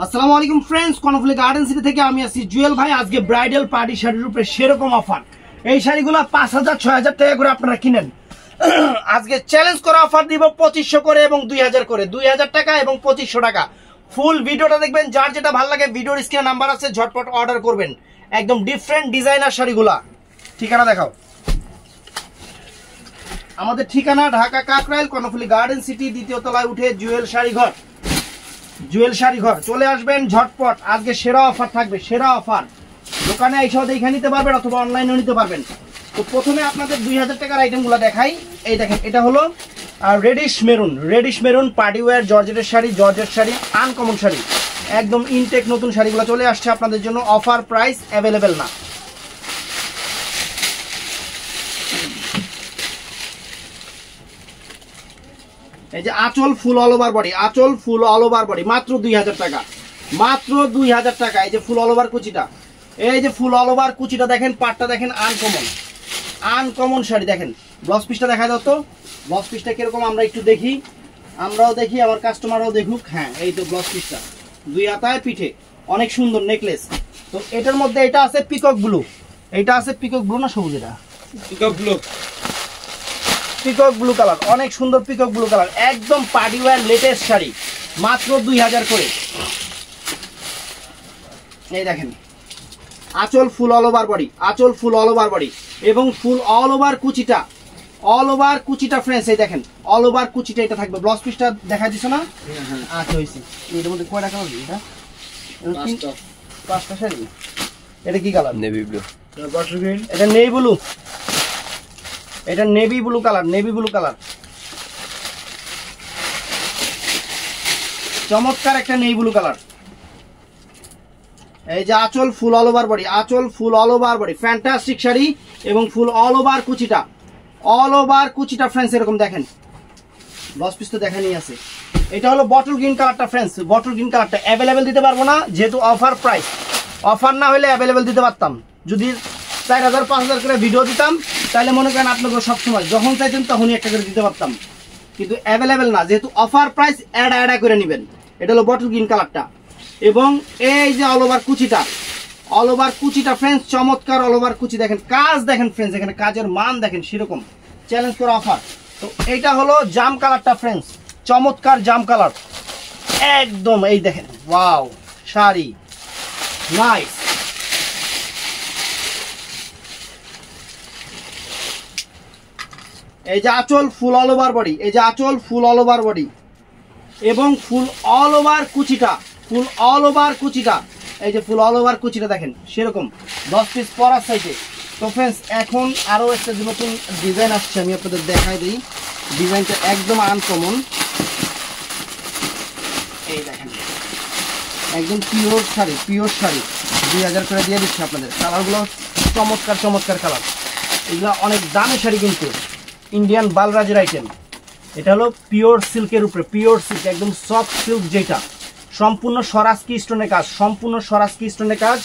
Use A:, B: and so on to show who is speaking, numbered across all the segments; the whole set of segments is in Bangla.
A: আসসালামু আলাইকুম ফ্রেন্ডস, কর্ণফুলি গার্ডেন সিটি থেকে আমি আছি জুয়েল ভাই। আজকে ব্রাইডাল পার্টি শাড়ির উপরে সেরকম অফার। এই শাড়িগুলো ৫,০০০-৬,০০০ টাকা করে আপনারা কিনেন। আজকে চ্যালেঞ্জ করা অফার দিব ২৫০০ করে এবং ২০০০ করে, ২০০০ টাকা এবং ২৫০০ টাকা। ফুল ভিডিওটা দেখবেন, যার যেটা ভালো লাগে ভিডিওর স্ক্রিনে নাম্বার আছে, ঝটপট অর্ডার করবেন। একদম ডিফারেন্ট ডিজাইনার শাড়িগুলা। ঠিকানা দেখাও। আমাদের ঠিকানা ঢাকা কাকরাইল, কর্ণফুলি গার্ডেন সিটি, দ্বিতীয় তলায় উঠে জুয়েল শাড়ি ঘর। জুয়েল শাড়ি ঘর চলে আসবেন ঝটপট। আজকে সেরা অফার থাকবে, সেরা অফার। দোকানে এসেও দেখে নিতে পারবেন অথবা অনলাইনেও নিতে পারবেন। তো প্রথমে আপনাদের ২০০০ টাকার আইটেমগুলো দেখাই। এই দেখেন, এটা হলো রেডিশ মেরুন পার্টি ওয়্যার জর্জেটের শাড়ি, জর্জেট শাড়ি, আনকমন শাড়ি, একদম ইনটেক নতুন শাড়িগুলো চলে আসছে আপনাদের জন্য। অফার প্রাইস অ্যাভেলেবেল না। এই যে আঁচল ফুল অল ওভার বডি, আঁচল ফুল অল ওভার বডি, মাত্র ২০০০ টাকা, মাত্র ২০০০ টাকা। এই যে ফুল অল ওভার কুচিটা, এই যে ফুল অল ওভার কুচিটা দেখেন, পাটটা দেখেন, আনকমন শাড়ি দেখেন। ব্লাউজ পিসটা দেখা দাও তো, ব্লাউজ পিসটা কিরকম আমরা একটু দেখি, আমরাও দেখি, আমার কাস্টমাররাও দেখুক। হ্যাঁ, এই তো ব্লাউজ পিসটা, ২ হাতায় পিঠে, অনেক সুন্দর নেকলেস। তো এটার মধ্যে এটা আছে পিকক ব্লু, এটা আছে পিকক ব্লু না সবুজ, এটা পিকক ব্লু কালার, অনেক সুন্দর পিকক ব্লু কালার, একদম পার্টি ওয়্যার লেটেস্ট শাড়ি, মাত্র ২০০০ করে। এই দেখেন, আঁচল ফুল অল ওভার বডি, আঁচল ফুল অল ওভার বডি এবং ফুল অল ওভার কুচিটা, ফ্রেন্ডস। এই দেখেন অল ওভার কুচিটা, এটা থাকবে। ব্লাউজ পিসটা দেখা দিছ না? আচ্ছা, হয়েছে। এটার মধ্যে কয়টা কালার? এটা ৫টা শাড়ি। এটা কি কালার? Navy blue. এটা নেভি ব্লু, এটা navy blue colour, navy blue colour, চমৎকার একটা নেভি ব্লু কালার। এই যে আঁচল ফুল অল ওভার বডি, আঁচল ফুল all over body, fantastic sari এবং ফুল অল ওভার কুচিটা, ফ্রেন্ডস। এরকম দেখেন, ব্লাউজ পিস তো দেখানি আছে। এটা হলো বটল গ্রিন কালারটা ফ্রেন্ডস, বটল গ্রিন কালারটা অ্যাভেলেবেল দিতে পারবো না, যেহেতু অফার প্রাইস। অফার না হলে অ্যাভেলেবেল দিতে পারতাম। যদি ৪,০০০-৫,০০০ করে ভিডিও দিতাম, তাহলে মনে করেন আপনাকে সবসময় যখন চাইতেন তখনই একটা করে দিতে পারতাম, কিন্তু অ্যাভেলেবেল না, যেহেতু অফার প্রাইস। অ্যাড করে নেবেন। এটা হলো বটল গ্রিন কালারটা এবং এই যে অল ওভার কুচিটা, ফ্রেন্ডস, চমৎকার অল ওভার কুচি দেখেন, কাজ দেখেন ফ্রেন্ডস, এখানে কাজের মান দেখেন, সেরকম চ্যালেঞ্জ করা অফার। তো এইটা হলো জাম কালারটা ফ্রেন্ডস, চমৎকার জাম কালার একদম। এই দেখেন, ওয়াও শাড়ি, নাইস। এই যে আঁচল ফুল অল ওভার বডি, এই যে আঁচল ফুল অল ওভার বডি এবং ফুল অল ওভার কুচিটা, এই যে ফুল অল ওভার কুচিটা দেখেন, সেরকম 10 পিস পরার সাইজে। তো ফ্রেন্ডস, এখন আরো একটা নতুন ডিজাইন আসছে, আমি আপনাদের দেখাই দিই। ডিজাইনটা একদম আনকমন। এই দেখেন, একদম পিওর শাড়ি, ২০০০ করে দিয়ে দিচ্ছি আপনাদের। কালারগুলো চমৎকার কালার, এগুলো অনেক দামি শাড়ি, কিন্তু ইন্ডিয়ান বালরাজের আইটেম। এটা হলো পিওর সিল্কের উপরে, পিওর সিল্ক, একদম সফট সিল্ক, যেটা সম্পূর্ণ স্বরাজকি স্টোনের কাজ,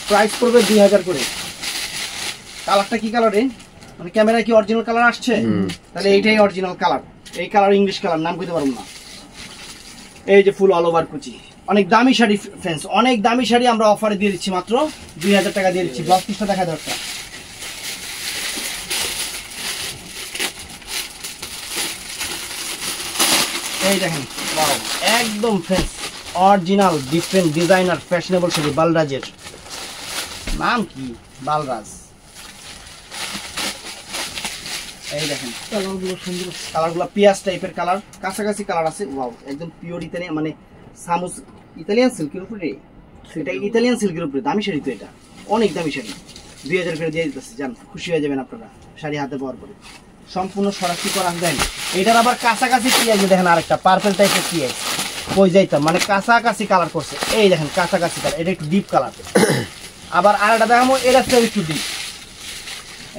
A: প্রাইস পড়বে ২০০০ করে। কালারটা কি কালারে, মানে ক্যামেরায় কি অরিজিনাল কালার আসছে? তাহলে এইটাই অরিজিনাল কালার। এই কালার ইংলিশ কালার, নাম কইতে পারবো না। এই যে ফুল অল ওভার কুচি, অনেক দামি শাড়ি ফ্রেন্ডস, অনেক দামি শাড়ি আমরা অফারে দিয়ে দিচ্ছি, মাত্র ২০০০ টাকা দিয়ে দিচ্ছি। ব্লাউজ পিসটা দেখা দরকার। এই দেখেন, ওয়াও, একদম friends original different designer fashionable sari, বালরাজের। নাম কি? বালরাজ। এই দেখেন কালারগুলো সুন্দর, কালারগুলো পিয়াজ টাইপের কালার, কাছাকাছি কালার আছে। ওয়াও, একদম পিওর ইতালিয়ান, মানে সামুস ইতালিয়ান সিল্কের উপরে, এটা ইতালিয়ান সিল্কের উপরে দামি শাড়ি। তো এটা অনেক দামি শাড়ি, ২০০০ করে দিয়ে দিতেছি, জান, খুশি হয়ে যাবেন আপনারা শাড়ি হাতে পাওয়ার পরে। সম্পূর্ণ সরাসরি করা দেন। এটার আবার কাছাকাছি পিঁয়াজ দেখেন, আরেকটা পার্পল টাইপের পিঁয়াজ, কই যাইতাম, মানে কাছাকাছি কালার করছে। এই দেখেন কাছাকাছি কালার, এটা একটু ডিপ কালার। আবার আরেকটা দেখাবো, এটা একটু ডিপ।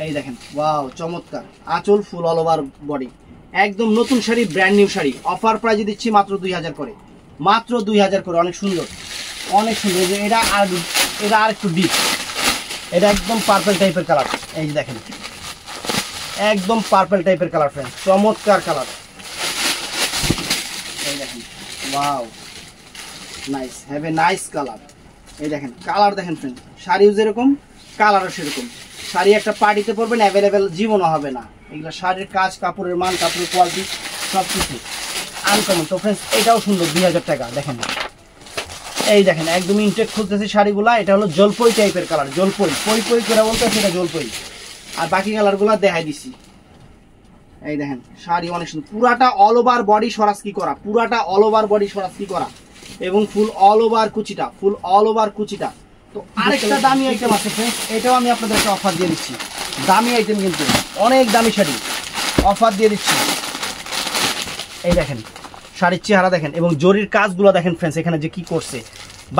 A: এই দেখেন, ওয়াও, চমৎকার। আঁচল ফুল অল ওভার বডি, একদম নতুন sari, brand new sari. Offer প্রাইজে দিচ্ছি মাত্র ২০০০ করে, মাত্র ২০০০ করে। অনেক সুন্দর, অনেক সুন্দর। এটা আর একটু ডিপ, এটা একদম পার্পল টাইপের কালার। এই যে দেখেন, একদম পার্পল টাইপের কালার ফ্রেন্ড, চমৎকার কালার। এই দেখেন, wow, nice, have a nice colour. এই দেখেন কালার দেখেন ফ্রেন্ড, শাড়িও যেরকম কালারও সেরকম। শাড়ি একটা পার্টিতে পরবেন অ্যাভেলেবেল জীবনও হবে না। এগুলো শাড়ির কাজ, কাপড়ের মান, কাপড়ের কোয়ালিটি সব কিছু আনকমন। তো ফ্রেন্ডস এটাও সুন্দর, 2000 টাকা। দেখেন এই দেখেন একদম ইনটেক খুলতেছে শাড়িগুলা। এটা হলো জলপই টাইপের কালার, জলপই পই পই করে বলতে সেটা জলপই। আর বাকি কালারগুলো দেখাই দিছি। এই দেখেন শাড়ি অনেক সুন্দর, পুরাটা অল ওভার বডি সরাসকি করা, পুরাটা অল ওভার বডি সরাসকি করা এবং ফুল অল ওভার কুচিটা, ফুল অল ওভার কুচিটা। তো আরেকটা দামি আইটেম আছে ফ্রেন্ডস, এটাও আমি আপনাদেরকে অফার দিয়ে দিচ্ছি। দামি আইটেম কিন্তু অনেক দামি শাড়ি অফার দিয়ে দিচ্ছি। এই দেখেন শাড়ির চেহারা দেখেন এবং জরির কাজগুলো দেখেন ফ্রেন্ডস, এখানে যে কি করছে।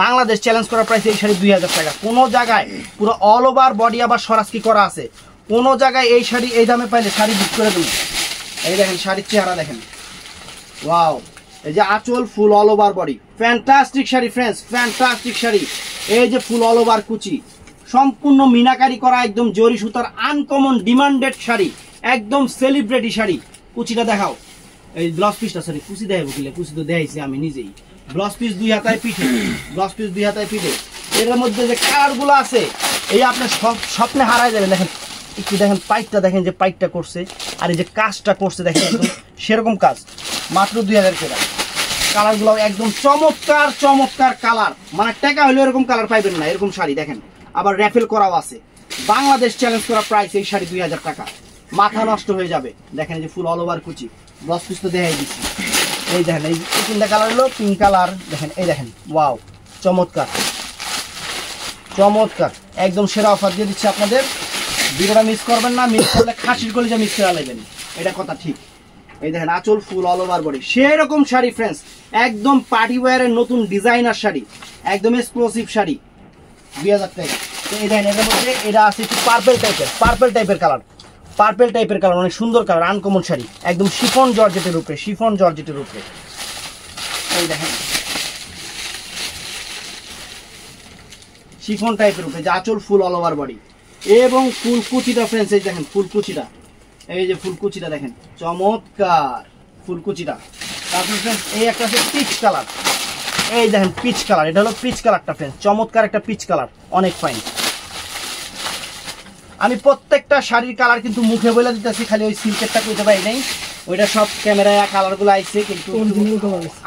A: বাংলাদেশ চ্যালেঞ্জ করার প্রাইস এই শাড়ি 2000 টাকা। কোনো জায়গায় পুরো অল ওভার বডি আবার সরাসকি করা আছে, কোনো জায়গায় এই শাড়ি এই দামে পাইলে শাড়ি বুক করে দেবো। এই দেখেন শাড়ির চেহারা দেখেন, ওয়াও। এই যে আঁচল ফুল all over body, fantastic sari friends, fantastic sari. এই যে ফুল অল ওভার কুচি, সম্পূর্ণ মিনাকারি করা, একদম জরি সুতার আনকমন ডিমান্ডেড শাড়ি, একদম সেলিব্রিটি শাড়ি। কুচিটা দেখাও, এই ব্লাউজ পিসটা, সরি কুচি দেখাবো কিলে, কুচি তো দেখাইছি আমি নিজেই। ব্লাউজ পিস 2 হাতায় পিঠে, ব্লাউজ পিস 2 হাতায় পিঠে। এর মধ্যে যে কালারগুলো আছে এই আপনার স্বপ্নে হারায় যাবেন। দেখেন একটু দেখেন পাইটটা দেখেন, যে পাইটটা করছে আর এই যে কাজটা করছে দেখেন একদম সেরকম কাজ, মাত্র 2000 টাকা। কালারগুলো একদম চমৎকার চমৎকার কালার, মানে টাকা হলে এরকম কালার পাইবেন না এরকম শাড়ি। দেখেন আবার র্যাফেল করাও আছে। বাংলাদেশ চ্যালেঞ্জ করা প্রাইস এই শাড়ি 2000 টাকা, মাথা নষ্ট হয়ে যাবে। দেখেন যে ফুল অল ওভার কুচি, ব্লাউজ পিস তো দেখাই দিচ্ছি। এই দেখেন এই 3টা কালার হলো পিঙ্ক কালার। দেখেন এই দেখেন ওয়াও, চমৎকার চমৎকার, একদম সেরা অফার দিয়ে দিচ্ছি আপনাদের। ভিডিওটা মিস করবেন না, মিস করলে খাসির কলিজা মিস করে নেবেন, এটা কথা ঠিক। এই দেখেন আঁচল ফুল অল ওভার বডি, সেরকম শাড়ি ফ্রেন্ডস, একদম পার্টি ওয়্যারের নতুন ডিজাইনার শাড়ি, একদম এক্সক্লুসিভ শাড়ি 2000 টাকা। তো এই দেখেন এটার মধ্যে এটা আছে একটু পার্পল টাইপের কালার, পার্পল টাইপের কালার, অনেক সুন্দর কালার, আনকমন শাড়ি, একদম শিফন জর্জেটের উপরে, শিফন জর্জেটের উপরে। এই দেখেন শিফন টাইপের উপরে যে আঁচল ফুল অল ওভার বডি এবং ফুল কুচিটা ফ্রেন্ডস, এই দেখেন ফুল কুচিটা, এই যে ফুল কুচিটা দেখেন চমৎকার ফুল কুচিটা। তারপর ফ্রেন্ডস এই একটা আছে পিচ কালার, এই দেখেন পিচ কালার, এটা হলো পিচ কালারটা ফ্রেন্ডস, চমৎকার একটা পিচ কালার, অনেক ফাইন। আমি প্রত্যেকটা শাড়ির কালার কিন্তু মুখে বলে দিতেছি, খালি ওই সিল্কেরটা কইতে পারি নাই, ওইটা সব ক্যামেরায় কালারগুলো আইছে, কিন্তু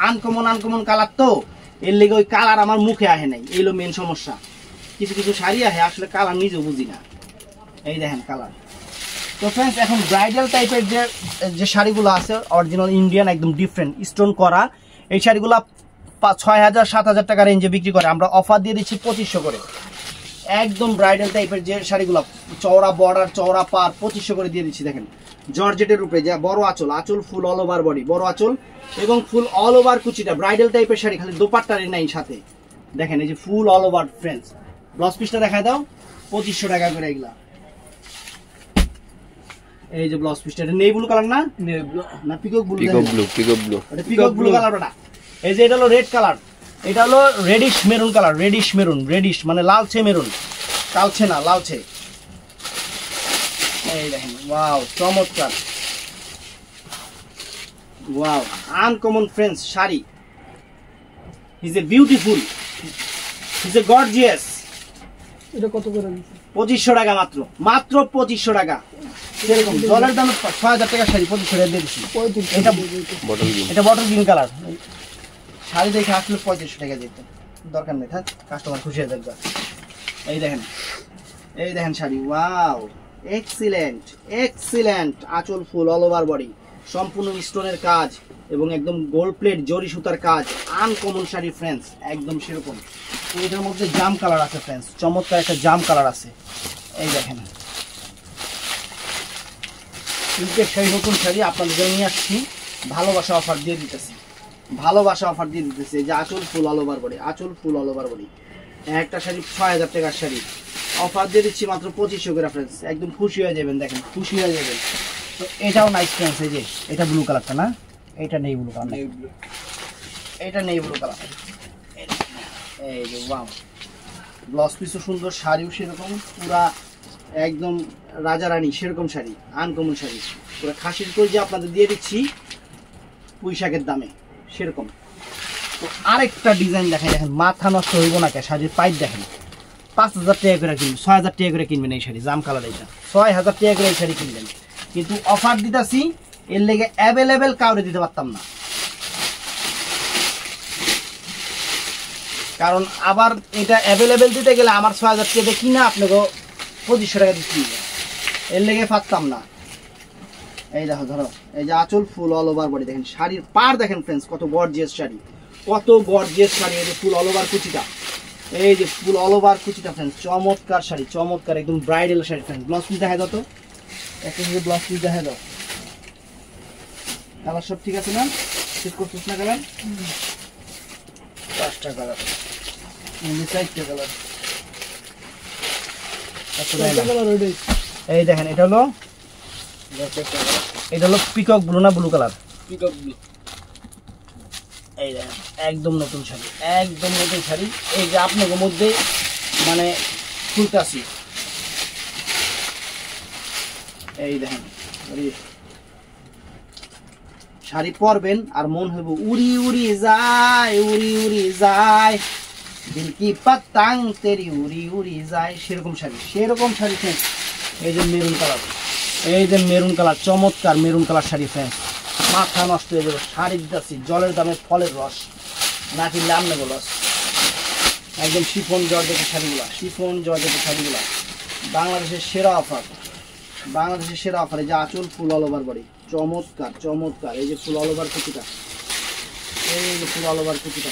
A: আনকমন কালার তো এর লেগে ওই কালার আমার মুখে আহে নাই, এই হলো মেন সমস্যা। কিছু কিছু শাড়ি আহে আসলে কালার নিজেও বুঝি না। এই দেখেন কালার। তো ফ্রেন্ডস এখন ব্রাইডাল টাইপের যে শাড়িগুলো আছে অরিজিনাল ইন্ডিয়ান, একদম ডিফারেন্ট স্টোন করা, এই শাড়িগুলো 6000-7000 টাকা রেঞ্জে বিক্রি করে, আমরা অফার দিয়ে দিচ্ছি 2500 করে। একদম ব্রাইডাল টাইপের যে শাড়িগুলো, চওড়া বর্ডার চওড়া পার, 2500 করে দিয়ে দিচ্ছি। দেখেন জর্জেটের উপরে যা বড় আঁচল, আঁচল ফুল অল ওভার বডি, বড় আঁচল এবং ফুল অল ওভার কুচিটা, ব্রাইডাল টাইপের শাড়ি, খালি দোপাট্টারই নাই সাথে। দেখেন এই যে ফুল অল ওভার ফ্রেন্ডস, ব্লাউজ পিসটা দেখায় দাও, 2500 টাকা করে এগুলা। এই যে ব্লাউজ পিসটা, এটা নেভি ব্লু কালার না, না পিকক ব্লু, এটা পিকক ব্লু কালার না। এই যে এটা হলো রেড কালার, এটা হলো reddish maroon colour, reddish maroon, reddish মানে লালচে মেরুন, কালচে না লালচে। এই দেখেন ওয়াও চমৎকার, wow uncommon friends sari. Is a beautiful, is a gorgeous.
B: এটা কত করে?
A: 2500 টাকা মাত্র, মাত্র 2500 টাকা। সেরকম জলের দাম 6000 টাকা শাড়ি 2500 টাকা দিয়ে দিচ্ছি। এটা বটল গ্রিন কালার শাড়ি দেখে আসলে 3500 টাকা যেত, দরকার নেই, থাক কাস্টমার খুশি হয়ে যাবে। এই দেখেন, এই দেখেন শাড়ি, ওয়াও এক্সিলেন্ট এক্সিলেন্ট, আঁচল ফুল অল ওভার বডি, সম্পূর্ণ স্টোনের কাজ এবং একদম গোল্ড প্লেট জরি সুতার কাজ, আনকমন শাড়ি ফ্রেন্ডস, একদম সেরকম। এটার মধ্যে জাম কালার আছে ফ্রেন্ডস, চমৎকার একটা জাম কালার আছে। এই দেখেন সিল্কের শাড়ি, নতুন শাড়ি আপনাদের জন্য নিয়ে আসছি, ভালোবাসা অফার দিয়ে দিতেছি, ভালোবাসা অফার দিয়ে দিতেছি। এই যে আঁচল ফুল অল ওভার বডি, আঁচল ফুল অল ওভার বডি, একটা শাড়ি 6000 টাকার শাড়ি অফার দিয়ে দিচ্ছি মাত্র 2500 করে ফ্রেন্ডস, একদম খুশি হয়ে যাবেন, দেখেন খুশি হয়ে যাবেন। তো এটাও নাইস ফ্রেন্ডস, এই যে এটা ব্লু কালারটা না, এটা নেই ব্লু কালার, এটা নেই ব্লু কালার। এই যে ওয়াও, ব্লাউজ পিসও সুন্দর, শাড়িও সেরকম, পুরা একদম রাজা রানী সেরকম শাড়ি, আনকমন শাড়ি, পুরো খাসির করে যে আপনাদের দিয়ে দিচ্ছি পুঁই শাকের দামে সেরকম। তো আরেকটা ডিজাইন দেখাই, দেখেন মাথা নষ্ট হইব না কে, শাড়ির পাইপ দেখেন 5,000 টাকা করে কিনবেন, 6,000 টাকা করে কিনবেন এই শাড়ি, জাম কালার এইটা 6,000 টাকা করে এই শাড়ি কিনবেন, কিন্তু অফার দিতাছি এর লেগে অ্যাভেলেবেল কাউরে দিতে পারতাম না, কারণ আবার এটা অ্যাভেলেবেল দিতে গেলে আমার 6,000 টাকা কিনা আপনাকে 2500 টাকা দিতে হবে, এর লেগে পারতাম না। এই দেখো ধরো, এই যে আঁচল ফুল অল ওভার বডি, দেখেন শাড়ির পার দেখেন ফ্রেন্ডস, কত গর্জিয়াস শাড়ি, কত গর্জিয়াস শাড়ি। এই যে ফুল অল ওভার কুচিটা, এই যে ফুল অল ওভার কুচিটা ফ্রেন্ডস, চমৎকার শাড়ি, চমৎকার একদম bridal sari friends. Blouse piece দেখা দাও তো, একটা ব্লাউজ পিস দেখা দাও, কালার সব ঠিক আছে না? চেক করছিস না কালার? 5টা কালার, 4টা কালার। এই দেখেন এটা হলো পিকক ব্লু না ব্লু কালার, পিকক ব্লু। এই দেখেন একদম নতুন শাড়ি, একদম নতুন শাড়ি। এই যে আপনাদের মধ্যে মানে ফুলতাছি, এই দেখেন শাড়ি পরবেন আর মন হইব উড়ি উড়ি যায়, উড়ি উড়ি যায়, দিল কি পাতাং তেরি উড়ি উড়ি যায়, সেরকম শাড়ি, সেরকম শাড়ি ফ্রেন্ডস। এই যে মেরুন কালার, এই যে মেরুন কালার, চমৎকার মেরুন কালার শাড়ি ফ্রেন্ডস, মাথা নষ্ট হয়ে যাবে। শাড়ি দিতেছি জলের দামে ফলের রস, না কিনলে আমনে বলস। একদম শিফন জর্জেটের শাড়িগুলা, শিফন জর্জেটের শাড়িগুলা বাংলাদেশের সেরা অফার, বাংলাদেশের সেরা অফার। এই যে আঁচল ফুল অল ওভার বডি, চমৎকার চমৎকার। এই যে ফুল অল ওভার কুচিটা, এই যে ফুল অল ওভার কুচিটা,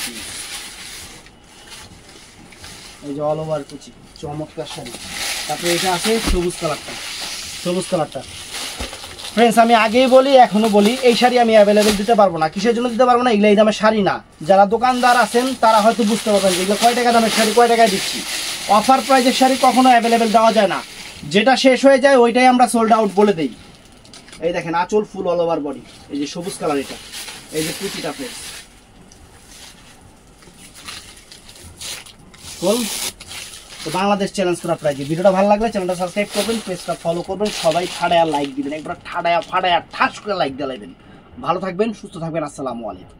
A: এই যে অল ওভার কুচি, চমৎকার শাড়ি। তারপরে এটা আছে সবুজ কালারটা, সবুজ কালারটা ফ্রেন্ডস আমি আগেই বলি এখনো বলি, এই শাড়ি আমি অ্যাভেলেবেল দিতে পারবো না। কিসের জন্য দিতে পারবো না? এগুলো এই দামের শাড়ি না। যারা দোকানদার আছেন তারা হয়তো বুঝতে পারবেন যে এগুলো কয় টাকা দামের শাড়ি, কয় টাকায় দিচ্ছি। অফার প্রাইজের শাড়ি কখনো অ্যাভেলেবেল দেওয়া যায় না, যেটা শেষ হয়ে যায় ওইটাই আমরা সোল্ড আউট বলে দিই। এই দেখেন আঁচল ফুল অল ওভার বডি, এই যে সবুজ কালার, এটা এই যে কুচিটা ফ্রেন্ডস ফুল। তো বাংলাদেশ চ্যালেঞ্জ করা প্রাইজে। ভিডিওটা ভালো লাগলে চ্যানেলটা সাবস্ক্রাইব করবেন, পেজটা ফলো করবেন, সবাই ঠাড়ায়া লাইক দিবেন, একবার ঠাড়ায়া ফাড়ায়া ঠাস করে লাইক দিয়ে লাইবেন। ভালো থাকবেন, সুস্থ থাকবেন, আসসালামু আলাইকুম।